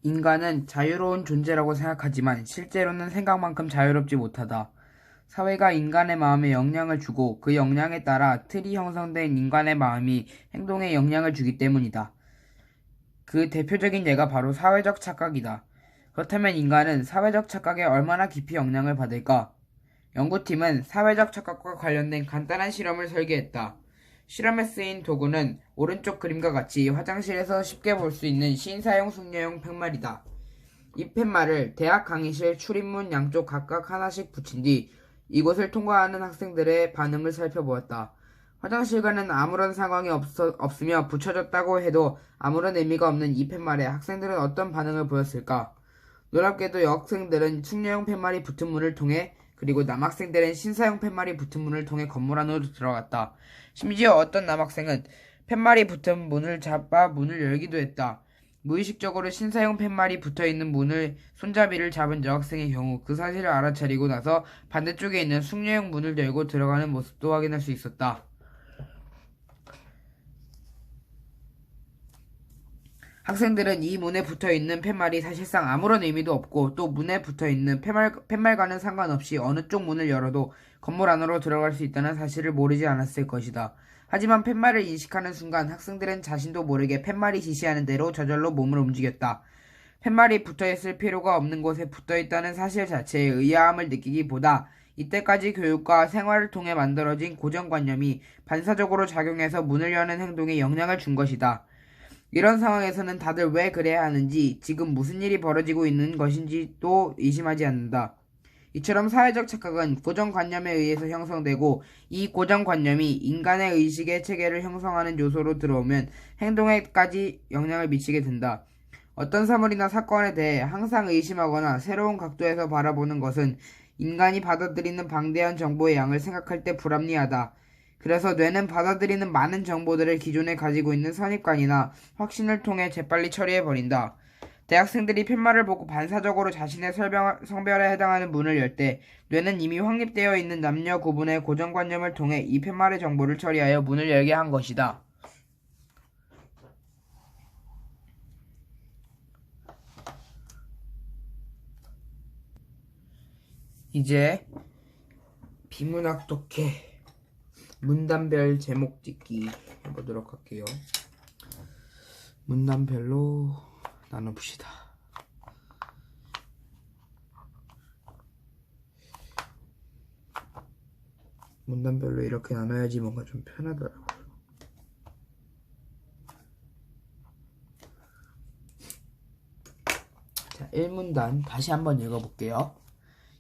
인간은 자유로운 존재라고 생각하지만 실제로는 생각만큼 자유롭지 못하다. 사회가 인간의 마음에 영향을 주고 그 영향에 따라 틀이 형성된 인간의 마음이 행동에 영향을 주기 때문이다. 그 대표적인 예가 바로 사회적 착각이다. 그렇다면 인간은 사회적 착각에 얼마나 깊이 영향을 받을까? 연구팀은 사회적 착각과 관련된 간단한 실험을 설계했다. 실험에 쓰인 도구는 오른쪽 그림과 같이 화장실에서 쉽게 볼 수 있는 신사용 숙녀용 팻말이다. 이 팻말을 대학 강의실 출입문 양쪽 각각 하나씩 붙인 뒤 이곳을 통과하는 학생들의 반응을 살펴보았다. 화장실과는 아무런 상관이 없으며 붙여졌다고 해도 아무런 의미가 없는 이 팻말에 학생들은 어떤 반응을 보였을까? 놀랍게도 여학생들은 숙녀용 팻말이 붙은 문을 통해 그리고 남학생들은 신사용 팻말이 붙은 문을 통해 건물 안으로 들어갔다. 심지어 어떤 남학생은 팻말이 붙은 문을 잡아 문을 열기도 했다. 무의식적으로 신사용 팻말이 붙어있는 문을 손잡이를 잡은 여학생의 경우 그 사실을 알아차리고 나서 반대쪽에 있는 숙녀용 문을 열고 들어가는 모습도 확인할 수 있었다. 학생들은 이 문에 붙어있는 팻말이 사실상 아무런 의미도 없고 또 문에 붙어있는 팻말과는 상관없이 어느 쪽 문을 열어도 건물 안으로 들어갈 수 있다는 사실을 모르지 않았을 것이다. 하지만 팻말을 인식하는 순간 학생들은 자신도 모르게 팻말이 지시하는 대로 저절로 몸을 움직였다. 팻말이 붙어있을 필요가 없는 곳에 붙어있다는 사실 자체에 의아함을 느끼기보다 이때까지 교육과 생활을 통해 만들어진 고정관념이 반사적으로 작용해서 문을 여는 행동에 영향을 준 것이다. 이런 상황에서는 다들 왜 그래야 하는지, 지금 무슨 일이 벌어지고 있는 것인지도 의심하지 않는다. 이처럼 사회적 착각은 고정관념에 의해서 형성되고 이 고정관념이 인간의 의식의 체계를 형성하는 요소로 들어오면 행동에까지 영향을 미치게 된다. 어떤 사물이나 사건에 대해 항상 의심하거나 새로운 각도에서 바라보는 것은 인간이 받아들이는 방대한 정보의 양을 생각할 때 불합리하다. 그래서 뇌는 받아들이는 많은 정보들을 기존에 가지고 있는 선입관이나 확신을 통해 재빨리 처리해버린다. 대학생들이 팻말을 보고 반사적으로 자신의 성별에 해당하는 문을 열 때 뇌는 이미 확립되어 있는 남녀 구분의 고정관념을 통해 이 팻말의 정보를 처리하여 문을 열게 한 것이다. 이제 비문학 독해 문단별 제목 짓기 해보도록 할게요. 문단별로 나눠봅시다. 문단별로 이렇게 나눠야지 뭔가 좀 편하더라고요. 자, 1문단 다시 한번 읽어볼게요.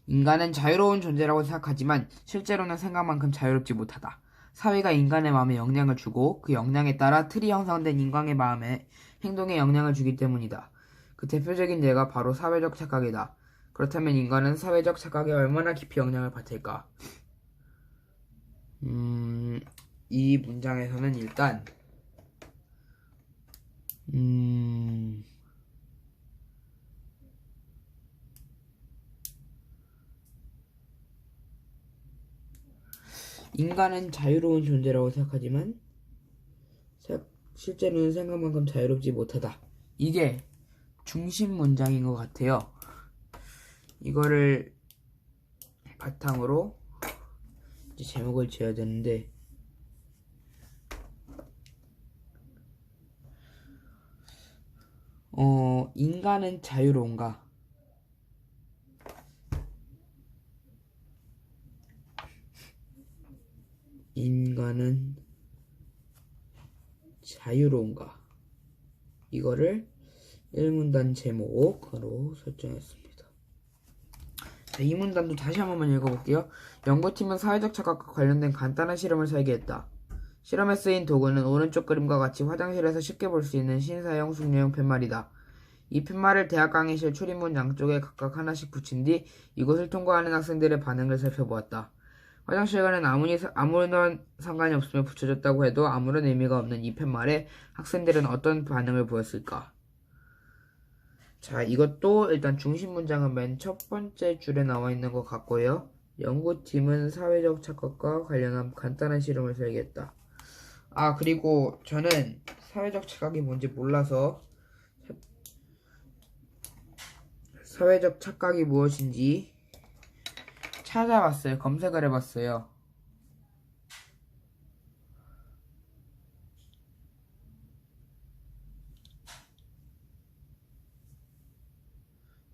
인간은 자유로운 존재라고 생각하지만 실제로는 생각만큼 자유롭지 못하다. 사회가 인간의 마음에 영향을 주고 그 영향에 따라 틀이 형성된 인간의 마음에 행동에 영향을 주기 때문이다. 그 대표적인 예가 바로 사회적 착각이다. 그렇다면 인간은 사회적 착각에 얼마나 깊이 영향을 받을까? 이 문장에서는 일단 인간은 자유로운 존재라고 생각하지만 실제로는 생각만큼 자유롭지 못하다. 이게 중심 문장인 것 같아요. 이거를 바탕으로 이제 제목을 지어야 되는데 인간은 자유로운가? 인간은 자유로운가? 이거를 1문단 제목으로 설정했습니다. 자, 2문단도 다시 한 번만 읽어볼게요. 연구팀은 사회적 착각과 관련된 간단한 실험을 설계했다. 실험에 쓰인 도구는 오른쪽 그림과 같이 화장실에서 쉽게 볼 수 있는 신사용 숙녀용 팻말이다. 이 팻말을 대학 강의실 출입문 양쪽에 각각 하나씩 붙인 뒤 이곳을 통과하는 학생들의 반응을 살펴보았다. 화장실과는 아무런 상관이 없으며 붙여졌다고 해도 아무런 의미가 없는 이 팻말에 학생들은 어떤 반응을 보였을까? 자, 이것도 일단 중심 문장은 맨 첫 번째 줄에 나와 있는 것 같고요. 연구팀은 사회적 착각과 관련한 간단한 실험을 설계했다. 그리고 저는 사회적 착각이 뭔지 몰라서 사회적 착각이 무엇인지 찾아봤어요. 검색을 해봤어요.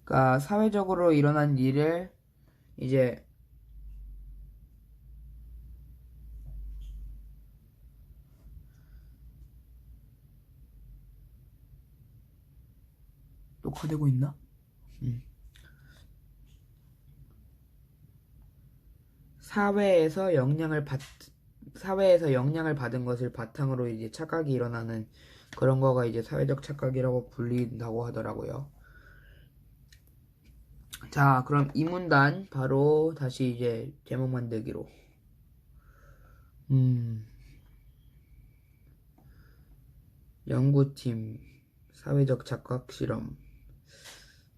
그러니까 사회적으로 일어난 일을 이제 녹화되고 있나? 사회에서 영향을 받은 것을 바탕으로 이제 착각이 일어나는 그런 거가 이제 사회적 착각이라고 불린다고 하더라고요. 자, 그럼 이 문단 바로 다시 이제 제목 만들기로. 연구팀 사회적 착각 실험.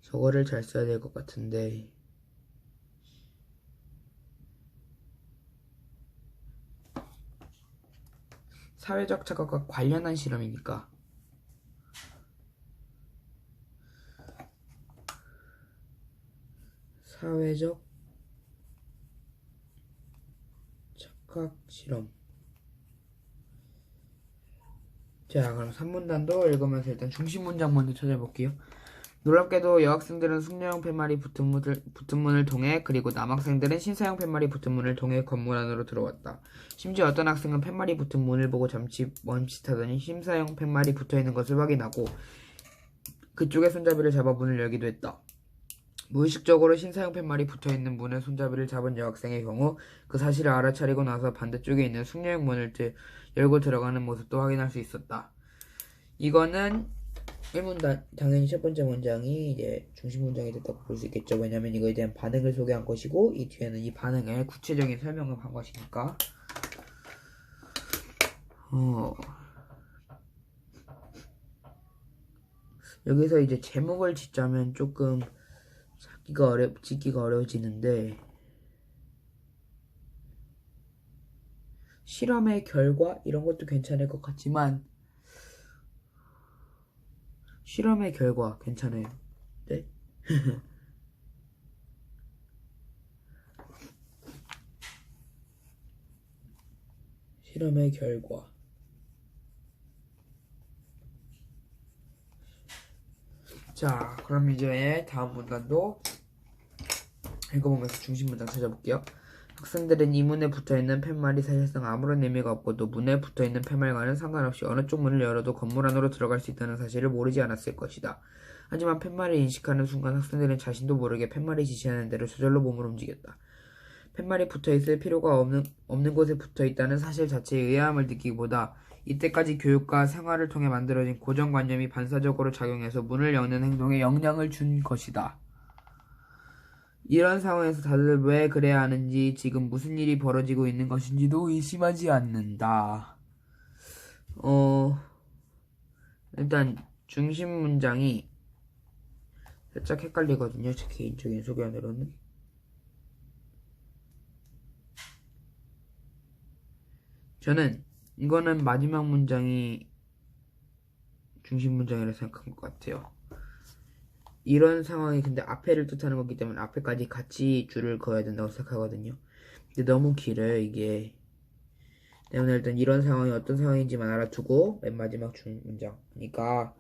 저거를 잘 써야 될 것 같은데. 사회적 착각과 관련한 실험이니까. 사회적 착각 실험. 자, 그럼 3문단도 읽으면서 일단 중심 문장 먼저 찾아볼게요. 놀랍게도 여학생들은 숙녀형 팻말이 붙은 문을 통해, 그리고 남학생들은 신사형 팻말이 붙은 문을 통해 건물 안으로 들어왔다. 심지어 어떤 학생은 팻말이 붙은 문을 보고 잠시 멈칫하더니 신사형 팻말이 붙어있는 것을 확인하고 그쪽에 손잡이를 잡아 문을 열기도 했다. 무의식적으로 신사형 팻말이 붙어있는 문에 손잡이를 잡은 여학생의 경우 그 사실을 알아차리고 나서 반대쪽에 있는 숙녀형 문을 열고 들어가는 모습도 확인할 수 있었다. 이거는 1문단, 당연히 첫 번째 문장이 이제 중심 문장이 됐다고 볼 수 있겠죠. 왜냐면 이거에 대한 반응을 소개한 것이고, 이 뒤에는 이 반응의 구체적인 설명을 한 것이니까. 여기서 이제 제목을 짓자면 조금 짓기가 어려워지는데, 실험의 결과? 이런 것도 괜찮을 것 같지만, 실험의 결과 괜찮아요. 네? 실험의 결과. 자, 그럼 이제 다음 문단도 읽어보면서 중심 문장 찾아볼게요. 학생들은 이 문에 붙어있는 팻말이 사실상 아무런 의미가 없고 또 문에 붙어있는 팻말과는 상관없이 어느 쪽 문을 열어도 건물 안으로 들어갈 수 있다는 사실을 모르지 않았을 것이다. 하지만 팻말을 인식하는 순간 학생들은 자신도 모르게 팻말이 지시하는 대로 저절로 몸을 움직였다. 팻말이 붙어있을 필요가 없는 곳에 붙어있다는 사실 자체의 의아함을 느끼기보다 이때까지 교육과 생활을 통해 만들어진 고정관념이 반사적으로 작용해서 문을 여는 행동에 영향을 준 것이다. 이런 상황에서 다들 왜 그래야 하는지, 지금 무슨 일이 벌어지고 있는 것인지도 의심하지 않는다. 일단 중심 문장이 살짝 헷갈리거든요. 제 개인적인 소견으로는. 저는 이거는 마지막 문장이 중심 문장이라 생각한 것 같아요. 이런 상황이 근데 앞에를 뜻하는 거기 때문에 앞에까지 같이 줄을 그어야 된다고 생각하거든요. 근데 너무 길어요, 이게. 때문에 일단 이런 상황이 어떤 상황인지만 알아두고 맨 마지막 문장. 그러니까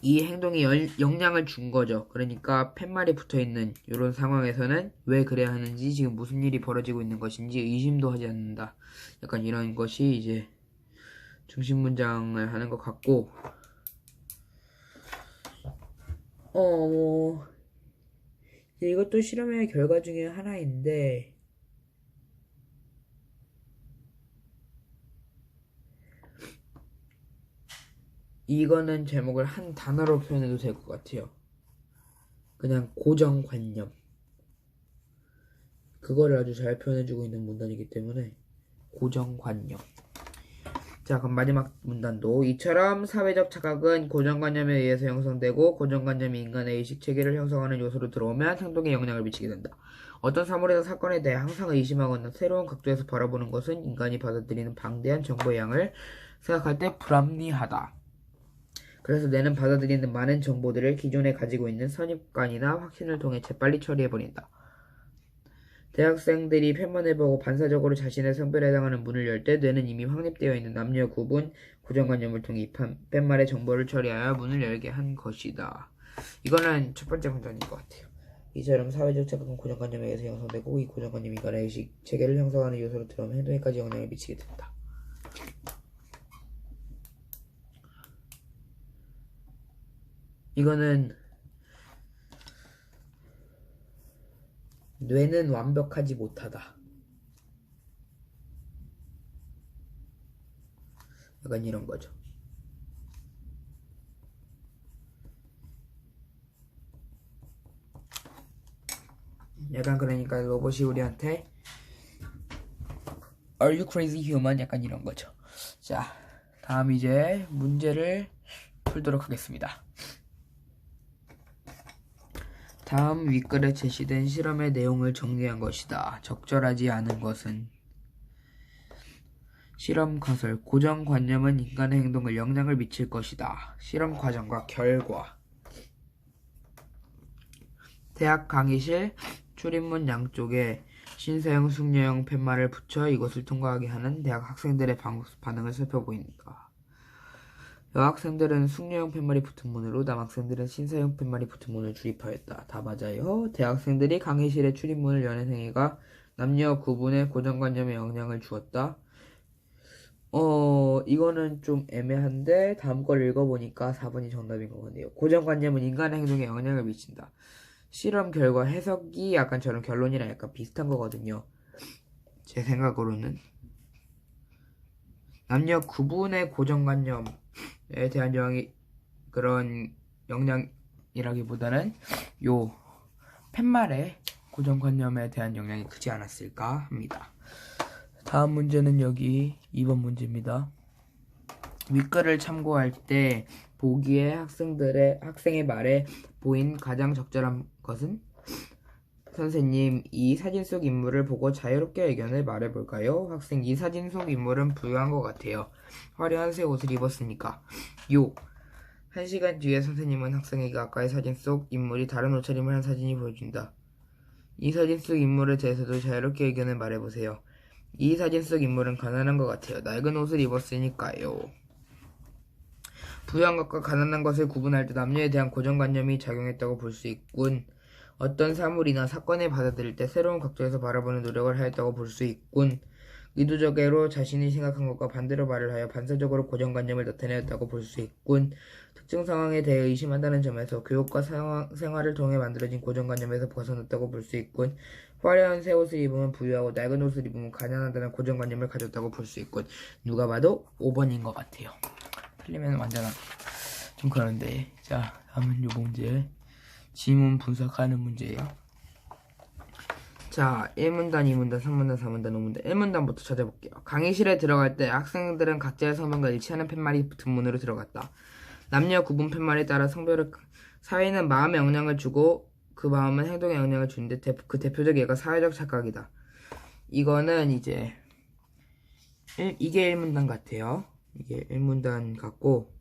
이 행동이 영향을 준 거죠. 그러니까 팻말이 붙어있는 이런 상황에서는 왜 그래야 하는지, 지금 무슨 일이 벌어지고 있는 것인지 의심도 하지 않는다. 약간 이런 것이 이제 중심 문장을 하는 것 같고, 이것도 실험의 결과 중에 하나인데, 이거는 제목을 한 단어로 표현해도 될 것 같아요. 그냥 고정관념. 그거를 아주 잘 표현해주고 있는 문단이기 때문에 고정관념. 자, 그럼 마지막 문단도 이처럼 사회적 착각은 고정관념에 의해서 형성되고 고정관념이 인간의 의식체계를 형성하는 요소로 들어오면 행동에 영향을 미치게 된다. 어떤 사물이나 사건에 대해 항상 의심하거나 새로운 각도에서 바라보는 것은 인간이 받아들이는 방대한 정보의 양을 생각할 때 불합리하다. 그래서 뇌는 받아들이는 많은 정보들을 기존에 가지고 있는 선입관이나 확신을 통해 재빨리 처리해버린다. 대학생들이 팻말을 보고 반사적으로 자신의 성별에 해당하는 문을 열 때 뇌는 이미 확립되어 있는 남녀 구분 고정관념을 통해 이 팻말의 정보를 처리하여 문을 열게 한 것이다. 이거는 첫 번째 문장인 것 같아요. 이처럼 사회적 착각은 고정관념에 의해서 형성되고 이 고정관념이 인간의 의식 체계를 형성하는 요소로 들어오면 행동에까지 영향을 미치게 된다. 이거는 뇌는 완벽하지 못하다. 약간 이런 거죠. 약간 그러니까 로봇이 우리한테 Are you crazy human? 약간 이런 거죠. 자, 다음 이제 문제를 풀도록 하겠습니다. 다음 윗글에 제시된 실험의 내용을 정리한 것이다. 적절하지 않은 것은 실험 가설, 고정관념은 인간의 행동에 영향을 미칠 것이다. 실험 과정과 결과 대학 강의실 출입문 양쪽에 신사용 숙녀용 팻말을 붙여 이것을 통과하게 하는 대학 학생들의 반응을 살펴보인다. 여학생들은 숙녀용 팻말이 붙은 문으로 남학생들은 신사용 팻말이 붙은 문을 출입하였다. 다 맞아요. 대학생들이 강의실의 출입문을 여는 행위가 남녀 구분의 고정관념에 영향을 주었다. 이거는 좀 애매한데 다음 걸 읽어보니까 4번이 정답인 것 같네요. 고정관념은 인간의 행동에 영향을 미친다. 실험 결과 해석이 약간 저런 결론이랑 약간 비슷한 거거든요. 제 생각으로는 남녀 구분의 고정관념에 대한 그런 영향이라기보다는 요 팻말의 고정관념에 대한 영향이 크지 않았을까 합니다. 다음 문제는 여기 2번 문제입니다. 윗글을 참고할 때 보기에 학생의 말에 보인 가장 적절한 것은? 선생님, 이 사진 속 인물을 보고 자유롭게 의견을 말해볼까요? 학생, 이 사진 속 인물은 부유한 것 같아요. 화려한 새 옷을 입었으니까. 1시간 뒤에 선생님은 학생에게 아까의 사진 속 인물이 다른 옷차림을 한 사진이 보여준다. 이 사진 속 인물에 대해서도 자유롭게 의견을 말해보세요. 이 사진 속 인물은 가난한 것 같아요. 낡은 옷을 입었으니까요. 부유한 것과 가난한 것을 구분할 때 남녀에 대한 고정관념이 작용했다고 볼 수 있군. 어떤 사물이나 사건을 받아들일 때 새로운 각도에서 바라보는 노력을 하였다고 볼 수 있군. 의도적으로 자신이 생각한 것과 반대로 말을 하여 반사적으로 고정관념을 나타내었다고 볼 수 있군. 특정 상황에 대해 의심한다는 점에서 교육과 생활을 통해 만들어진 고정관념에서 벗어났다고 볼 수 있군. 화려한 새 옷을 입으면 부유하고 낡은 옷을 입으면 가난하다는 고정관념을 가졌다고 볼 수 있군. 누가 봐도 5번인 것 같아요. 틀리면 완전 좀 그런데. 자, 다음은 요 문제. 지문 분석하는 문제예요. 자, 1문단, 2문단, 3문단, 4문단, 5문단. 1문단부터 찾아볼게요. 강의실에 들어갈 때 학생들은 각자의 성별과 일치하는 팻말이 붙은 문으로 들어갔다. 남녀 구분 팻말에 따라 성별을 사회는 마음에 영향을 주고 그 마음은 행동에 영향을 주는데 그 대표적 예가 사회적 착각이다. 이거는 이제 이게 1문단 같아요. 이게 1문단 같고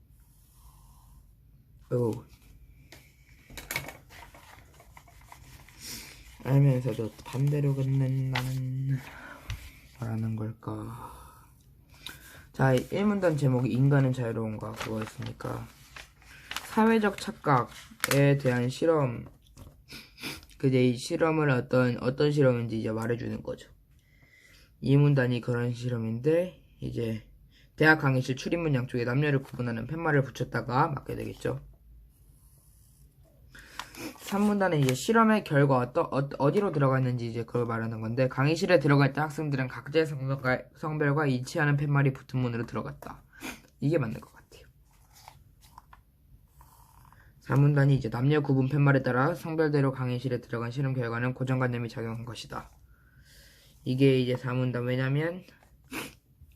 알면서도 반대로 끝낸다는 뭐라는 걸까. 자, 1문단 제목이 인간은 자유로운가 그거였으니까 사회적 착각에 대한 실험. 이제 이 실험을 어떤 실험인지 이제 말해주는 거죠. 2문단이 그런 실험인데 이제 대학 강의실 출입문 양쪽에 남녀를 구분하는 팻말을 붙였다가 맞게 되겠죠. 3문단은 이제 실험의 결과 어디로 들어갔는지 이제 그걸 말하는 건데 강의실에 들어갈 때 학생들은 각자의 성별과 일치하는 팻말이 붙은 문으로 들어갔다. 이게 맞는 것 같아요. 4문단이 이제 남녀 구분 팻말에 따라 성별대로 강의실에 들어간 실험 결과는 고정관념이 작용한 것이다. 이게 이제 4문단. 왜냐면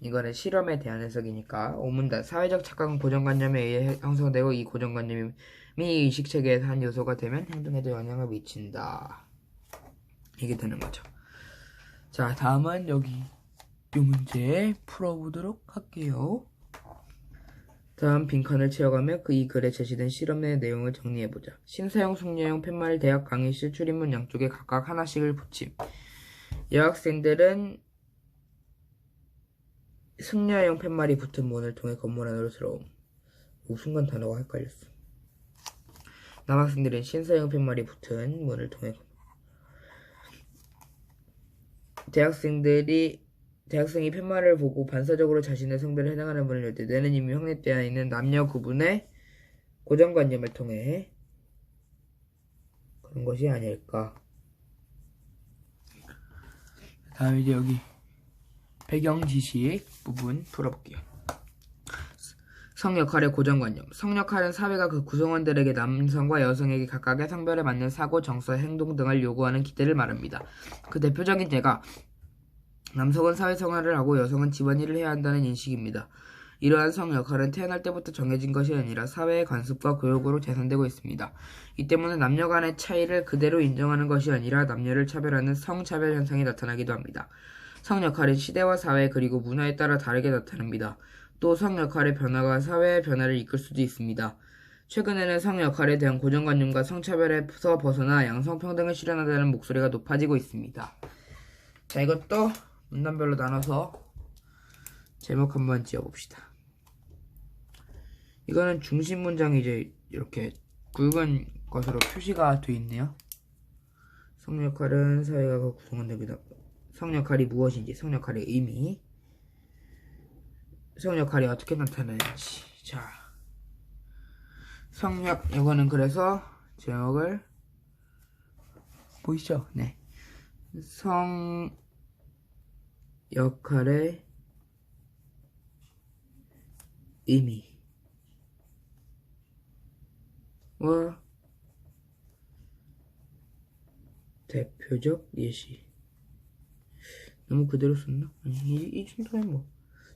이거는 실험에 대한 해석이니까. 5문단 사회적 착각은 고정관념에 의해 형성되고 이 고정관념이 의식체계에서 한 요소가 되면 행동에도 영향을 미친다. 이게 되는 거죠. 자, 다음은 여기 이 문제 풀어보도록 할게요. 다음 빈칸을 채워가며 이 글에 제시된 실험의 내용을 정리해보자. 신사용, 숙녀용 팻말 대학 강의실 출입문 양쪽에 각각 하나씩을 붙임. 여학생들은 숙녀용 팻말이 붙은 문을 통해 건물 안으로 들어옴. 순간 단어가 헷갈렸어. 남학생들은 신사용 팻말이 붙은 문을 통해 대학생이 팻말을 보고 반사적으로 자신의 성별에 해당하는 문을 열 때 내는 이미 확립되어 있는 남녀 구분의 고정관념을 통해 그런 것이 아닐까. 다음 이제 여기 배경 지식 부분 풀어볼게요. 성 역할의 고정관념. 성 역할은 사회가 그 구성원들에게 남성과 여성에게 각각의 성별에 맞는 사고, 정서, 행동 등을 요구하는 기대를 말합니다. 그 대표적인 예가 남성은 사회생활을 하고 여성은 집안일을 해야 한다는 인식입니다. 이러한 성 역할은 태어날 때부터 정해진 것이 아니라 사회의 관습과 교육으로 재산되고 있습니다. 이 때문에 남녀 간의 차이를 그대로 인정하는 것이 아니라 남녀를 차별하는 성차별 현상이 나타나기도 합니다. 성 역할은 시대와 사회 그리고 문화에 따라 다르게 나타납니다. 또 성 역할의 변화가 사회의 변화를 이끌 수도 있습니다. 최근에는 성 역할에 대한 고정관념과 성차별에서 벗어나 양성평등을 실현하자는 목소리가 높아지고 있습니다. 자, 이것도 문단별로 나눠서 제목 한번 지어봅시다. 이거는 중심 문장이 이제 이렇게 굵은 것으로 표시가 되어 있네요. 성 역할은 사회가 구성원됩니다. 성 역할이 무엇인지, 성 역할의 의미, 성 역할이 어떻게 나타나는지. 자, 이거는 그래서 제목을 보이시죠? 네. 성 역할의 의미와 대표적 예시. 너무 그대로 썼나? 아니, 이 정도면 뭐.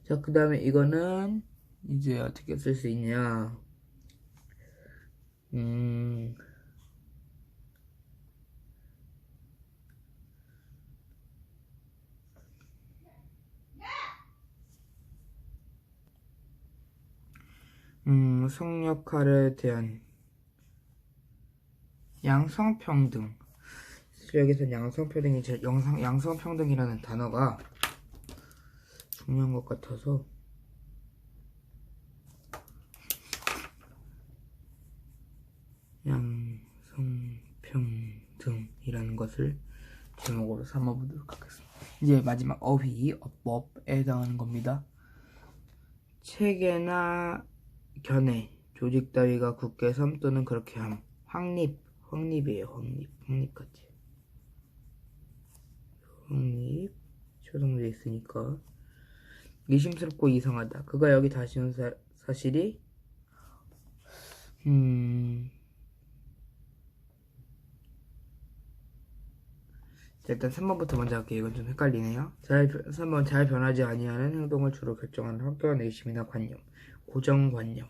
자, 그 다음에 이거는 이제 어떻게 쓸 수 있냐. 성 역할에 대한 양성평등. 여기서 양성평등이라는 단어가 중요한 것 같아서 양성평등이라는 것을 제목으로 삼아보도록 하겠습니다. 이제 마지막 어휘, 어법에 해당하는 겁니다. 체계나 견해, 조직 따위가 굳게 섬 또는 그렇게 함. 확립이에요. 확립같이. 확립, 초성돼 있으니까. 의심스럽고 이상하다. 그가 여기 다시 온 사실이 자, 일단 3번부터 먼저 할게요. 이건 좀 헷갈리네요. 3번 잘 변하지 아니하는 행동을 주로 결정하는 확고한 의심이나 관념, 고정관념.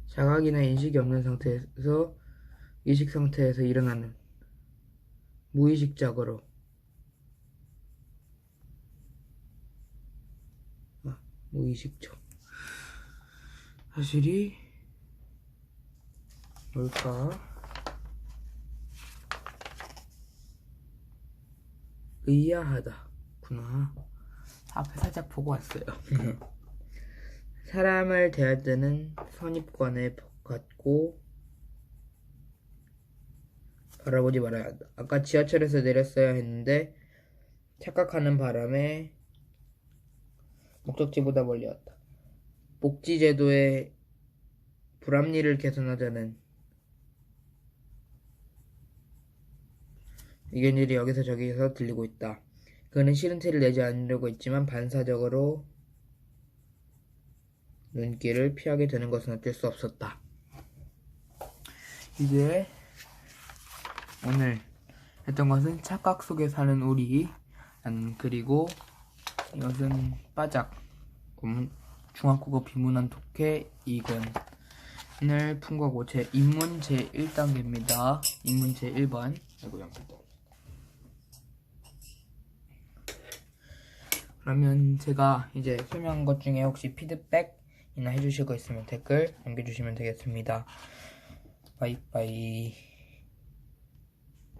자각이나 인식이 없는 상태에서 의식 상태에서 일어나는 무의식적으로 무의식적 사실이 뭘까? 의아하다구나. 앞에 살짝 보고 왔어요. 사람을 대할 때는 선입관에 갖고 바라보지 말아야 한다. 아까 지하철에서 내렸어야 했는데 착각하는 바람에 목적지보다 멀리 왔다. 복지제도의 불합리를 개선하자는 의견들이 여기서 저기서 들리고 있다. 그는 싫은 티를 내지 않으려고 했지만 반사적으로 눈길을 피하게 되는 것은 어쩔 수 없었다. 이제 오늘 했던 것은 착각 속에 사는 우리, 그리고 이것은 빠작 중학국어 비문학 독해 2권을 푼 거고, 인문 제1단계입니다. 인문 제1번. 아이고, 양쪽. 그러면 제가 이제 설명한 것 중에 혹시 피드백이나 해주실 거 있으면 댓글 남겨주시면 되겠습니다. 바이바이.